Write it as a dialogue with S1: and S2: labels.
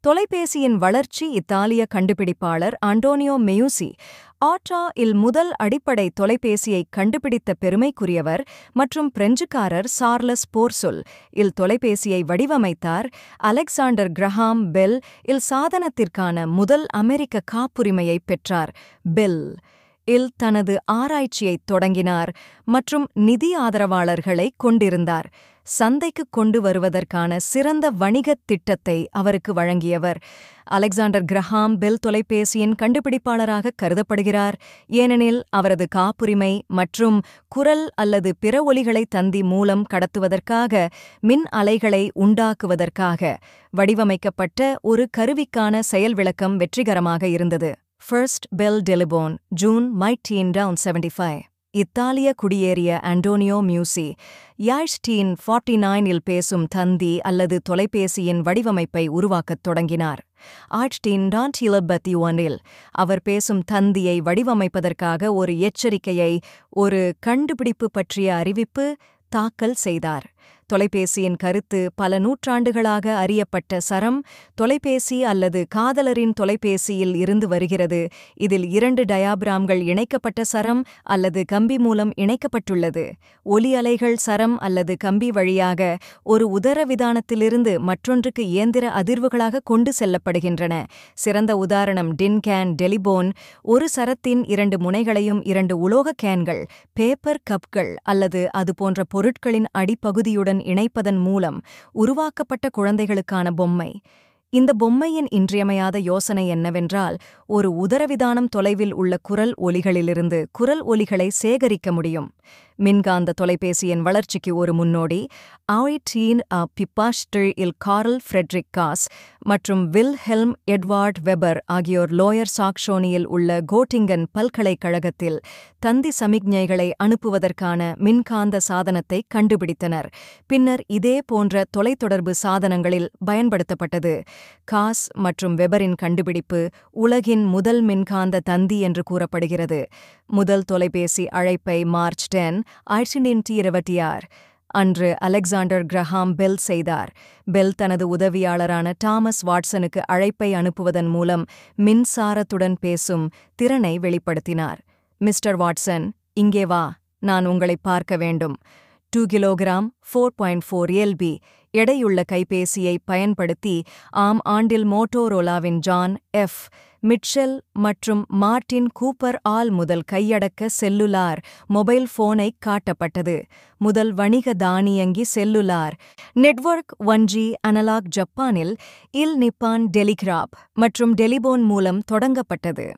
S1: தொலைபேசியின் வளர்ச்சி இத்தாலிய கண்டுபிடிப்பாளர் அண்டோனியோ மெயூசி ஆட்டா-இல் முதல் அடிப்படை தொலைபேசியை கண்டுபிடித்த பெருமைக்குரியவர் மற்றும் பிரெஞ்சுக்காரர் சார்லஸ் போர்சொல்-இல் தொலைபேசியை வடிவமைத்தார். அலெக்சாண்டர் கிரஹாம் பெல்-இல் சாதனத்திற்கான முதல் அமெரிக்க காப்புரிமையைப் பெற்றார். பெல்-இல் தனது ஆராய்ச்சியைத் தொடங்கினார் மற்றும் நிதி ஆதரவாளர்களைக் கொண்டிருந்தார். சந்தைக்கு கொண்டு வருவதற்கான சிறந்த வணிகத் திட்டத்தை அவருக்கு வழங்கியவர். அலெக்சாண்டர் கிரஹாம் பெல் தொலைபேசியின் கண்டுபிடிப்பாளராக கருதப்படுகிறார், ஏனெனில் அவரது காப்புரிமை மற்றும் குரல் அல்லது பிற ஒலிகளை தந்தி மூலம் கடத்துவதற்காக மின் அலைகளை உண்டாக்குவதற்காக வடிவமைக்கப்பட்ட ஒரு கருவிக்கான செயல் விளக்கம் வெற்றிகரமாக இருந்தது. First bell telephone, June 1975. இத்தாலிய குடியேறிய அண்டோனியோ மியூசி 1949-இல் பேசும் தந்தி அல்லது தொலைபேசியின் வடிவமைப்பை உருவாக்கத் தொடங்கினார். 1971-இல் அவர் பேசும் தந்தியை வடிவமைப்பதற்காக ஒரு எச்சரிக்கையை, ஒரு கண்டுபிடிப்பு பற்றிய அறிவிப்பு தாக்கல் செய்தார். தொலைபேசியின் கருத்து பல நூற்றாண்டுகளாக அறியப்பட்ட சரம் தொலைபேசி அல்லது காதலரின் தொலைபேசியில் இருந்து வருகிறது. இதில் 2 டயாபிராம்கள் இணைக்கப்பட்ட சரம் அல்லது கம்பி மூலம் இணைக்கப்பட்டுள்ளது. ஒலி அலைகள் சரம் அல்லது கம்பி வழியாக ஒரு உதரவிதானத்திலிருந்து மற்றொன்றுக்கு இயந்திர அதிர்வுகளாக கொண்டு செல்லப்படுகின்றன. சிறந்த உதாரணம் டின்-கேன் டெலிபோன். ஒரு சரத்தின் 2 முனைகளையும் 2 உலோக கேன்கள், பேப்பர் கப்கள் அல்லது அதுபோன்ற பொருட்களின் அடிப்பகுதியுடன் இணைப்பதன் மூலம் உருவாக்கப்பட்ட குழந்தைகளுக்கான பொம்மை. இந்த பொம்மையின் இன்றியமையாத யோசனை என்னவென்றால், ஒரு உதரவிதானம் தொலைவில் உள்ள குரல் ஒலிகளிலிருந்து குரல் ஒலிகளை சேகரிக்க முடியும். மின்காந்த தொலைபேசியின் வளர்ச்சிக்கு ஒரு முன்னோடி 1850-இல் கார்ல் ஃப்ரெட்ரிக் காஸ் மற்றும் வில்ஹெல்ம் எட்வார்ட் வெபர் ஆகியோர் லோயர் சாக்சோனியில் உள்ள கோட்டிங்கன் பல்கலைக்கழகத்தில் தந்தி சமிக்ஞைகளை அனுப்புவதற்கான மின்காந்த சாதனத்தை கண்டுபிடித்தனர். பின்னர் இதே போன்ற தொலைத்தொடர்பு சாதனங்களில் பயன்படுத்தப்பட்டது. காஸ் மற்றும் வெபரின் கண்டுபிடிப்பு உலகின் முதல் மின்காந்த தந்தி என்று கூறப்படுகிறது. முதல் தொலைபேசி அழைப்பை மார்ச் 10, 1926 அன்று அலெக்சாண்டர் கிரஹாம் பெல் செய்தார். பெல் தனது உதவியாளரான தாமஸ் வாட்சனுக்கு அழைப்பை அனுப்புவதன் மூலம் மின்சாரத்துடன் பேசும் திறனை வெளிப்படுத்தினார். மிஸ்டர் வாட்சன், இங்கே வா, நான் உங்களை பார்க்க வேண்டும். 2 கிலோகிராம் 4.4 LB எடையுள்ள கைபேசியை பயன்படுத்தி ஆண்டில் மோட்டோரோலாவின் ஜான் எஃப். மிட்செல் மற்றும் மார்ட்டின் கூப்பர் முதல் கையடக்க செல்லுலார் மொபைல் போனைக் காட்டப்பட்டது. முதல் வணிக தானியங்கி செல்லுலார் நெட்வொர்க் 1G அனலாக் ஜப்பானில் நிப்பான் டெலிகிராப் மற்றும் டெலிபோன் மூலம் தொடங்கப்பட்டது.